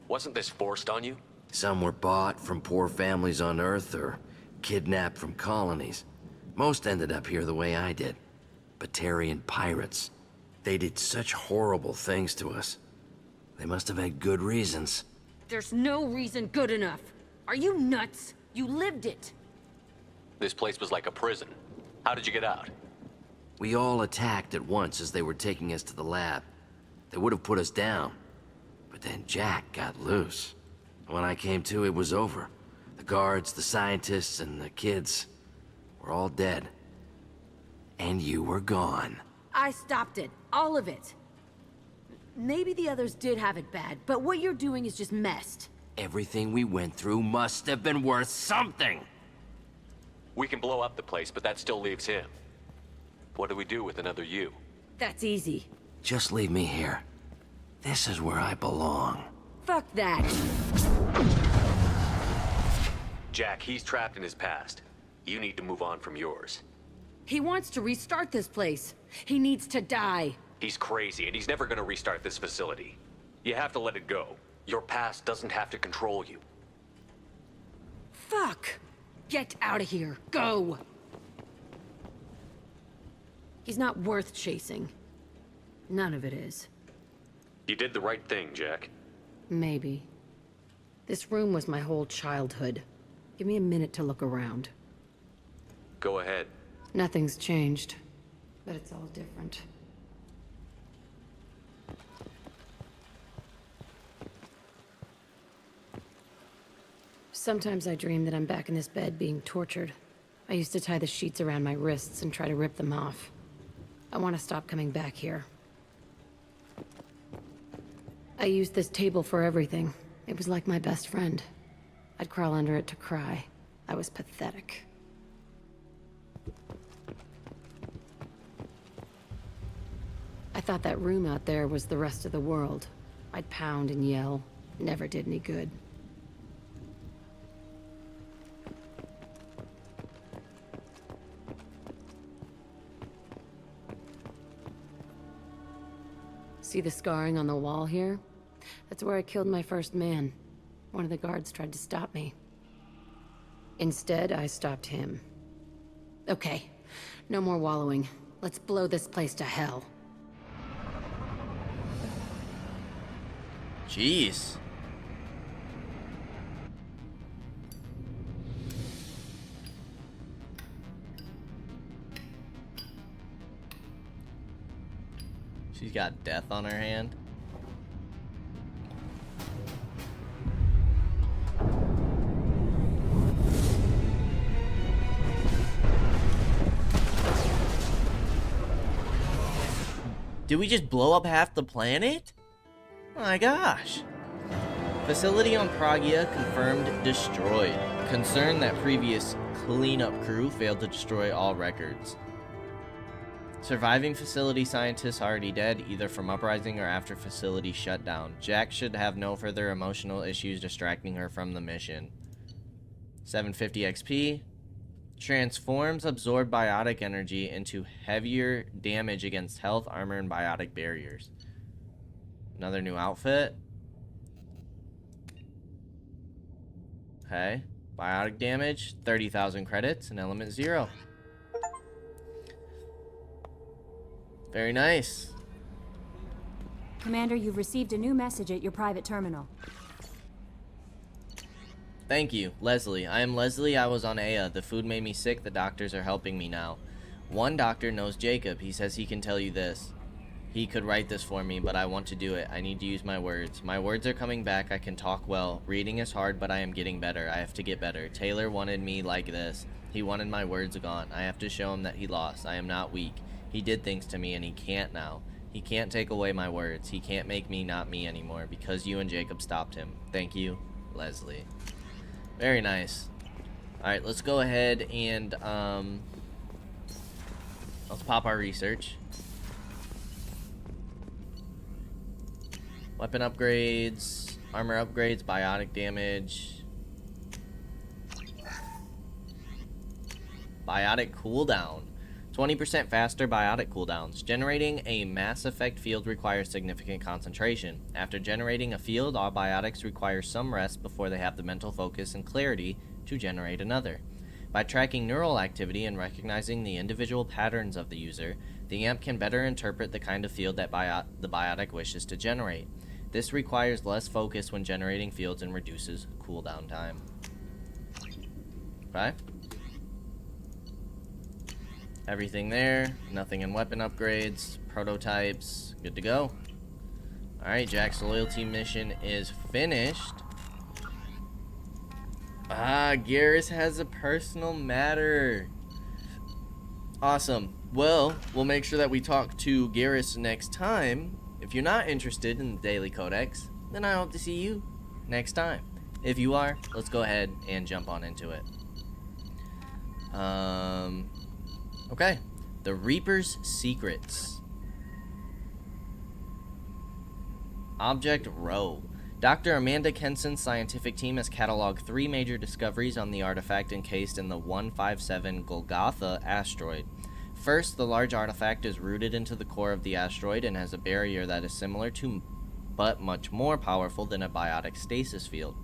Wasn't this forced on you? Some were bought from poor families on Earth or kidnapped from colonies. Most ended up here the way I did. Batarian pirates. They did such horrible things to us. They must have had good reasons. There's no reason good enough. Are you nuts? You lived it. This place was like a prison. How did you get out? We all attacked at once as they were taking us to the lab. They would have put us down. But then Jack got loose. When I came to, it was over. The guards, the scientists, and the kids were all dead. And you were gone. I stopped it. All of it. Maybe the others did have it bad, but what you're doing is just messed. Everything we went through must have been worth something. We can blow up the place, but that still leaves him. What do we do with another you? That's easy. Just leave me here. This is where I belong. Fuck that. Jack, he's trapped in his past. You need to move on from yours. He wants to restart this place. He needs to die. He's crazy, and he's never gonna restart this facility. You have to let it go. Your past doesn't have to control you. Fuck! Get out of here. Go! He's not worth chasing. None of it is. You did the right thing, Jack. Maybe. This room was my whole childhood. Give me a minute to look around. Go ahead. Nothing's changed, but it's all different. Sometimes I dream that I'm back in this bed being tortured. I used to tie the sheets around my wrists and try to rip them off. I want to stop coming back here. I used this table for everything. It was like my best friend. I'd crawl under it to cry. I was pathetic. I thought that room out there was the rest of the world. I'd pound and yell. Never did any good. See the scarring on the wall here? That's where I killed my first man. One of the guards tried to stop me. Instead, I stopped him. Okay, no more wallowing. Let's blow this place to hell. Jeez. She's got death on her hand. Did we just blow up half the planet? Oh my gosh. Facility on Pragia confirmed destroyed. Concerned that previous cleanup crew failed to destroy all records. Surviving facility scientists already dead, either from uprising or after facility shut down. Jack should have no further emotional issues distracting her from the mission. 750 XP. Transforms absorbed biotic energy into heavier damage against health, armor, and biotic barriers. Another new outfit. Okay. Biotic damage, 30,000 credits, and element 0. Very nice. Commander, you've received a new message at your private terminal. Thank you, Leslie. I am Leslie. I was on Aya. The food made me sick. The doctors are helping me now. One doctor knows Jacob. He says he can tell you this. He could write this for me, but I want to do it. I need to use my words. My words are coming back. I can talk well. Reading is hard, but I am getting better. I have to get better. Taylor wanted me like this. He wanted my words gone. I have to show him that he lost. I am not weak. He did things to me, and he can't now. He can't take away my words. He can't make me not me anymore because you and Jacob stopped him. Thank you, Leslie. Very nice. Alright, let's go ahead and let's pop our research. Weapon upgrades, armor upgrades, biotic damage, biotic cooldown. 20% faster biotic cooldowns. Generating a Mass Effect field requires significant concentration. After generating a field, all biotics require some rest before they have the mental focus and clarity to generate another. By tracking neural activity and recognizing the individual patterns of the user, the AMP can better interpret the kind of field that the biotic wishes to generate. This requires less focus when generating fields and reduces cooldown time. Okay. Everything there, nothing in weapon upgrades, prototypes, good to go. Alright, Jack's loyalty mission is finished. Garrus has a personal matter. Awesome. Well, we'll make sure that we talk to Garrus next time. If you're not interested in the Daily Codex, then I hope to see you next time. If you are, let's go ahead and jump on into it. Okay, the Reaper's Secrets. Object Row. Dr. Amanda Kenson's scientific team has cataloged 3 major discoveries on the artifact encased in the 157 Golgotha asteroid. First, the large artifact is rooted into the core of the asteroid and has a barrier that is similar to, but much more powerful than a biotic stasis field.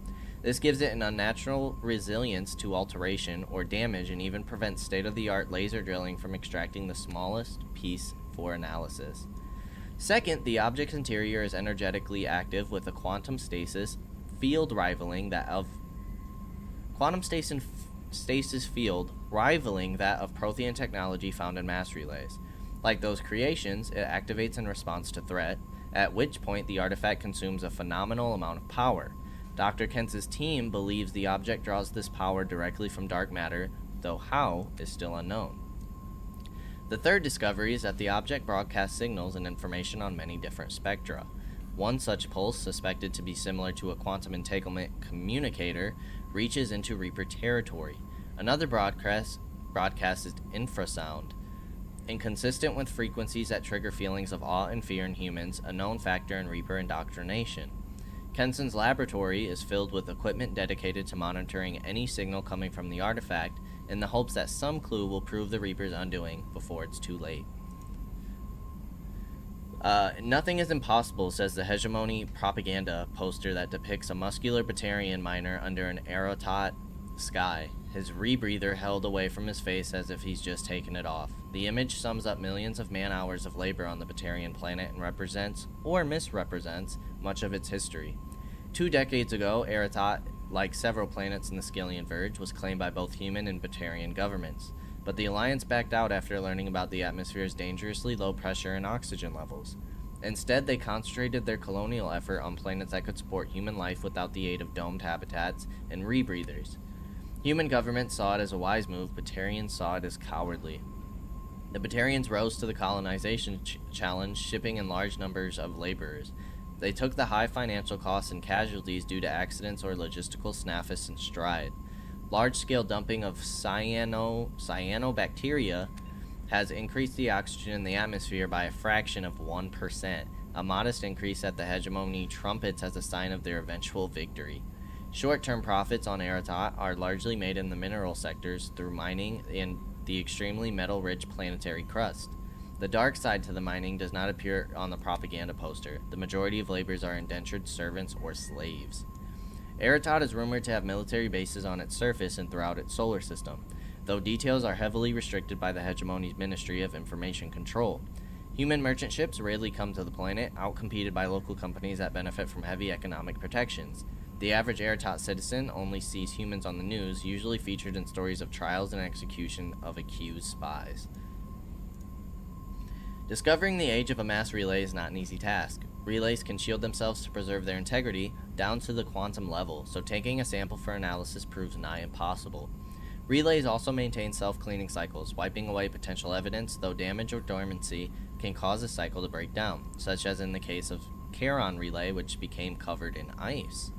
This gives it an unnatural resilience to alteration or damage and even prevents state-of-the-art laser drilling from extracting the smallest piece for analysis. Second, the object's interior is energetically active with a quantum stasis field rivaling that of Prothean technology found in mass relays. Like those creations, it activates in response to threat, at which point the artifact consumes a phenomenal amount of power. Dr. Kenz's team believes the object draws this power directly from dark matter, though how is still unknown. The third discovery is that the object broadcasts signals and information on many different spectra. One such pulse, suspected to be similar to a quantum entanglement communicator, reaches into Reaper territory. Another broadcast is infrasound. Inconsistent with frequencies that trigger feelings of awe and fear in humans, a known factor in Reaper indoctrination. Kenson's laboratory is filled with equipment dedicated to monitoring any signal coming from the artifact, in the hopes that some clue will prove the Reaper's undoing before it's too late. Nothing is impossible, says the Hegemony propaganda poster that depicts a muscular Batarian miner under an aerotot sky, his rebreather held away from his face as if he's just taken it off. The image sums up millions of man-hours of labor on the Batarian planet and represents, or misrepresents, much of its history. 2 decades ago, Aerotot, like several planets in the Skalian Verge, was claimed by both human and Batarian governments, but the Alliance backed out after learning about the atmosphere's dangerously low pressure and oxygen levels. Instead, they concentrated their colonial effort on planets that could support human life without the aid of domed habitats and rebreathers. Human governments saw it as a wise move, Batarians saw it as cowardly. The Batarians rose to the colonization challenge, shipping in large numbers of laborers. They took the high financial costs and casualties due to accidents or logistical snaffus in stride. Large-scale dumping of cyanobacteria has increased the oxygen in the atmosphere by a fraction of 1%, a modest increase that the Hegemony trumpets as a sign of their eventual victory. Short-term profits on Aerotot are largely made in the mineral sectors through mining and the extremely metal-rich planetary crust. The dark side to the mining does not appear on the propaganda poster. The majority of laborers are indentured servants or slaves. Aerotot is rumored to have military bases on its surface and throughout its solar system, though details are heavily restricted by the Hegemony's Ministry of Information Control. Human merchant ships rarely come to the planet, outcompeted by local companies that benefit from heavy economic protections. The average Aerotot citizen only sees humans on the news, usually featured in stories of trials and execution of accused spies. Discovering the age of a mass relay is not an easy task. Relays can shield themselves to preserve their integrity down to the quantum level, so taking a sample for analysis proves nigh impossible. Relays also maintain self-cleaning cycles, wiping away potential evidence, though damage or dormancy can cause a cycle to break down, such as in the case of Charon Relay, which became covered in ice.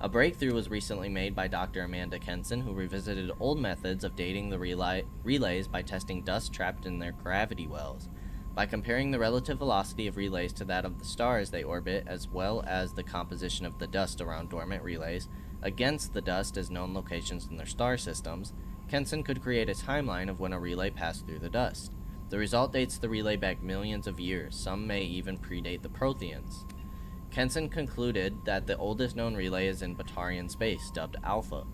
A breakthrough was recently made by Dr. Amanda Kenson, who revisited old methods of dating the relays by testing dust trapped in their gravity wells. By comparing the relative velocity of relays to that of the stars they orbit, as well as the composition of the dust around dormant relays, against the dust as known locations in their star systems, Kenson could create a timeline of when a relay passed through the dust. The result dates the relay back millions of years, some may even predate the Protheans. Kenson concluded that the oldest known relay is in Batarian space, dubbed Alpha.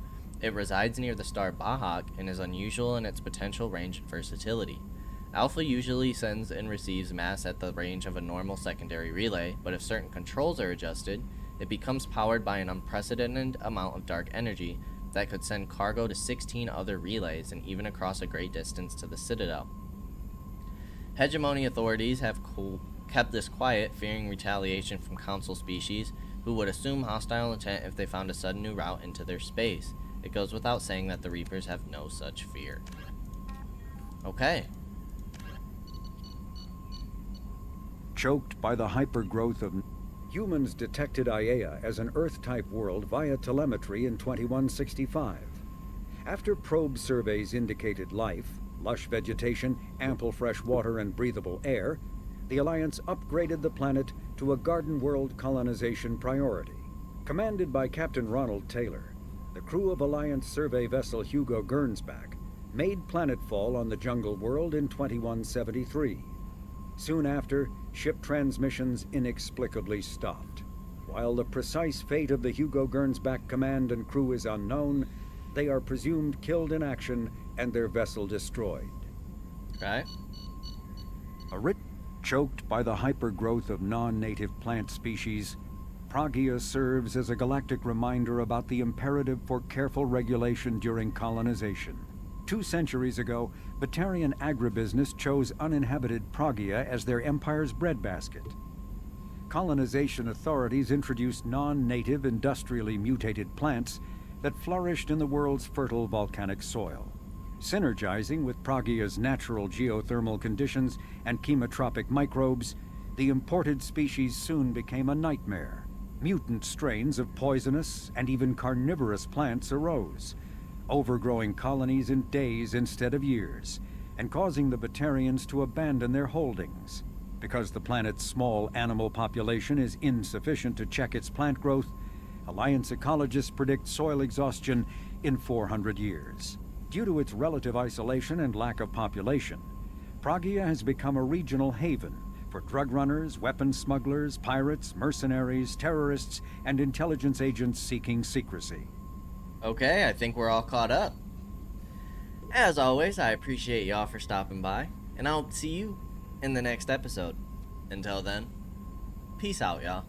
It resides near the star Bahak and is unusual in its potential range and versatility. Alpha usually sends and receives mass at the range of a normal secondary relay, but if certain controls are adjusted, it becomes powered by an unprecedented amount of dark energy that could send cargo to 16 other relays and even across a great distance to the Citadel. Hegemony authorities have kept this quiet, fearing retaliation from Council species who would assume hostile intent if they found a sudden new route into their space. It goes without saying that the Reapers have no such fear. Okay. Choked by the hypergrowth of... Humans detected Aiea as an Earth-type world via telemetry in 2165. After probe surveys indicated life, lush vegetation, ample fresh water, and breathable air, the Alliance upgraded the planet to a garden world colonization priority. Commanded by Captain Ronald Taylor, the crew of Alliance survey vessel Hugo Gernsback made planetfall on the jungle world in 2173. Soon after, ship transmissions inexplicably stopped. While the precise fate of the Hugo Gernsback command and crew is unknown, they are presumed killed in action and their vessel destroyed. Okay. Choked by the hypergrowth of non-native plant species, Pragia serves as a galactic reminder about the imperative for careful regulation during colonization. 2 centuries ago, Batarian agribusiness chose uninhabited Pragia as their empire's breadbasket. Colonization authorities introduced non-native, industrially mutated plants that flourished in the world's fertile volcanic soil. Synergizing with Pragia's natural geothermal conditions and chemotropic microbes, the imported species soon became a nightmare. Mutant strains of poisonous and even carnivorous plants arose, overgrowing colonies in days instead of years, and causing the Batarians to abandon their holdings. Because the planet's small animal population is insufficient to check its plant growth, Alliance ecologists predict soil exhaustion in 400 years. Due to its relative isolation and lack of population, Pragia has become a regional haven for drug runners, weapons smugglers, pirates, mercenaries, terrorists, and intelligence agents seeking secrecy. Okay, I think we're all caught up. As always, I appreciate y'all for stopping by, and I'll see you in the next episode. Until then, peace out, y'all.